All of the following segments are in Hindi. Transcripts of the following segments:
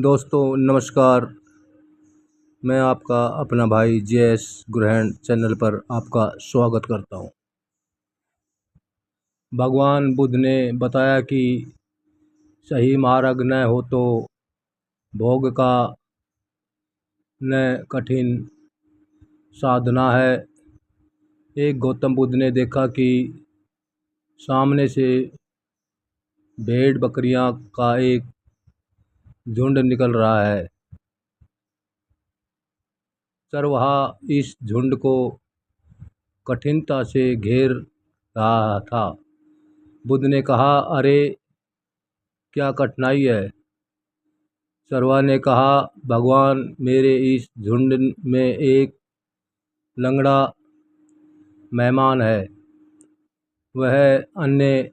दोस्तों नमस्कार। मैं आपका अपना भाई जेएस ग्रहण चैनल पर आपका स्वागत करता हूं। भगवान बुद्ध ने बताया कि सही मार्ग न हो तो भोग का न कठिन साधना है। एक गौतम बुद्ध ने देखा कि सामने से भेड़ बकरियां का एक झुंड निकल रहा है। चरवाहा इस झुंड को कठिनता से घेर रहा था। बुद्ध ने कहा, अरे क्या कठिनाई है? चरवाहा ने कहा, भगवान, मेरे इस झुंड में एक लंगड़ा मेहमान है। वह अन्य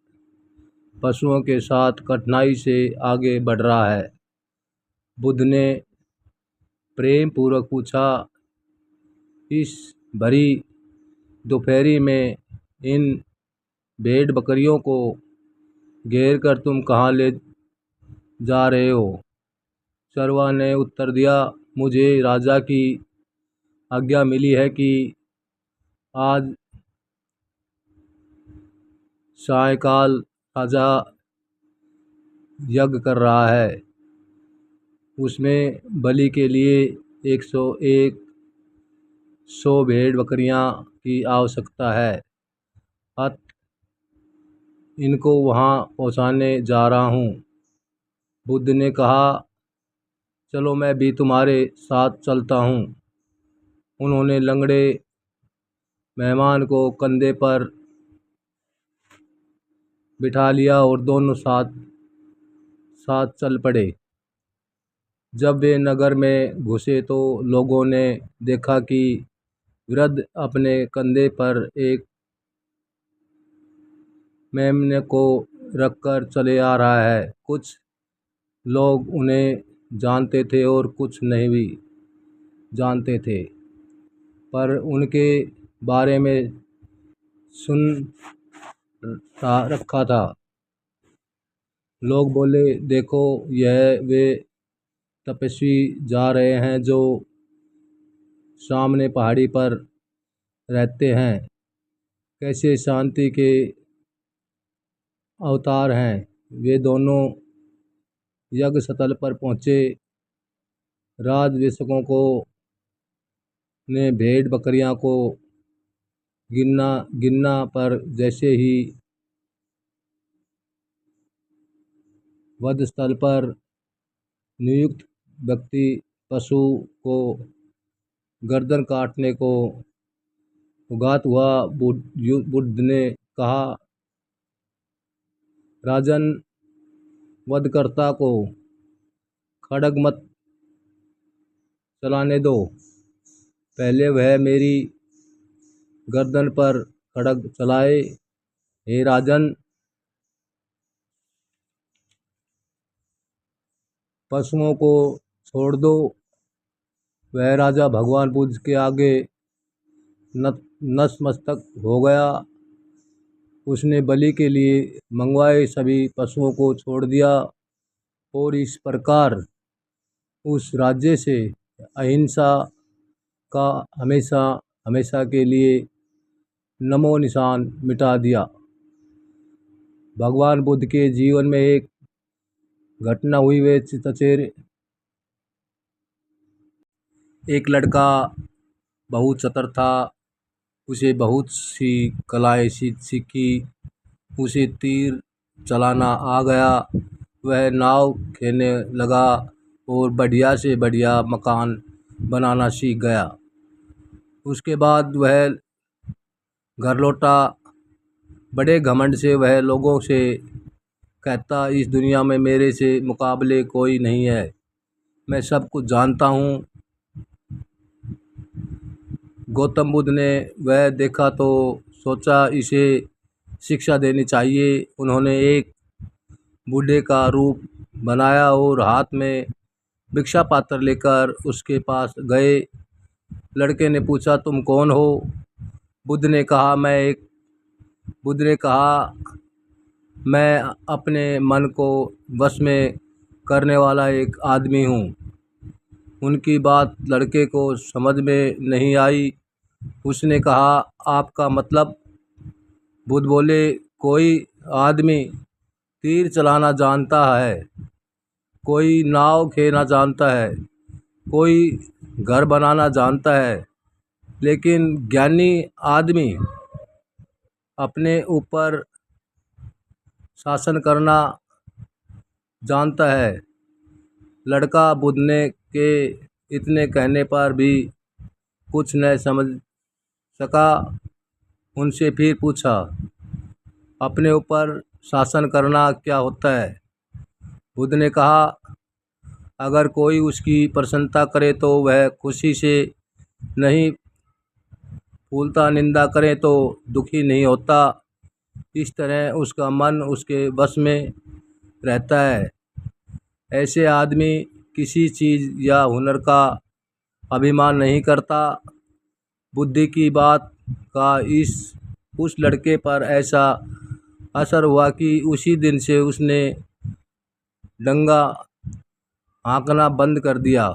पशुओं के साथ कठिनाई से आगे बढ़ रहा है। बुद्ध ने प्रेम पूर्वक पूछा, इस भरी दोपहरी में इन भेड़ बकरियों को घेर कर तुम कहाँ ले जा रहे हो? चरवाहा ने उत्तर दिया, मुझे राजा की आज्ञा मिली है कि आज सायंकाल राजा यज्ञ कर रहा है। उसमें बलि के लिए 101 भेड़ बकरियां की आवश्यकता है। अत इनको वहां पहुंचाने जा रहा हूं। बुद्ध ने कहा, चलो मैं भी तुम्हारे साथ चलता हूं। उन्होंने लंगड़े मेहमान को कंधे पर बिठा लिया और दोनों साथ साथ चल पड़े। जब वे नगर में घुसे तो लोगों ने देखा कि वृद्ध अपने कंधे पर एक मेमने को रखकर चले आ रहा है। कुछ लोग उन्हें जानते थे और कुछ नहीं भी जानते थे, पर उनके बारे में सुन रखा था। लोग बोले, देखो, यह वे तपस्वी जा रहे हैं जो सामने पहाड़ी पर रहते हैं। कैसे शांति के अवतार हैं। वे दोनों यज्ञ स्थल पर पहुँचे। राजवेशकों को ने भेड़ बकरियां को गिनना पर जैसे ही वध स्थल पर नियुक्त व्यक्ति पशु को गर्दन काटने को उगात हुआ, बुद्ध ने कहा, राजन, वधकर्ता को खड्ग मत चलाने दो। पहले वह मेरी गर्दन पर खड्ग चलाए। हे राजन, पशुओं को छोड़ दो। वह राजा भगवान बुद्ध के आगे नतमस्तक हो गया। उसने बलि के लिए मंगवाए सभी पशुओं को छोड़ दिया और इस प्रकार उस राज्य से अहिंसा का हमेशा हमेशा के लिए नमो निशान मिटा दिया। भगवान बुद्ध के जीवन में एक घटना हुई। वे चचेरे एक लड़का बहुत चतुर था। उसे बहुत सी कलाएँ सीखी। उसे तीर चलाना आ गया। वह नाव खेलने लगा और बढ़िया से बढ़िया मकान बनाना सीख गया। उसके बाद वह घर लौटा। बड़े घमंड से वह लोगों से कहता, इस दुनिया में मेरे से मुकाबले कोई नहीं है। मैं सब कुछ जानता हूँ। गौतम बुद्ध ने वह देखा तो सोचा, इसे शिक्षा देनी चाहिए। उन्होंने एक बूढ़े का रूप बनाया और हाथ में भिक्षा पात्र लेकर उसके पास गए। लड़के ने पूछा, तुम कौन हो? बुद्ध ने कहा, मैं अपने मन को वश में करने वाला एक आदमी हूँ। उनकी बात लड़के को समझ में नहीं आई। उसने कहा, आपका मतलब? बुद्ध बोले, कोई आदमी तीर चलाना जानता है, कोई नाव खेना जानता है, कोई घर बनाना जानता है, लेकिन ज्ञानी आदमी अपने ऊपर शासन करना जानता है। लड़का बुद्धने के इतने कहने पर भी कुछ न समझ सका। उनसे फिर पूछा, अपने ऊपर शासन करना क्या होता है? बुद्ध ने कहा, अगर कोई उसकी प्रशंसा करे तो वह खुशी से नहीं फूलता, निंदा करे तो दुखी नहीं होता। इस तरह उसका मन उसके बस में रहता है। ऐसे आदमी किसी चीज़ या हुनर का अभिमान नहीं करता। बुद्धि की बात का उस लड़के पर ऐसा असर हुआ कि उसी दिन से उसने डंगा हाँकना बंद कर दिया।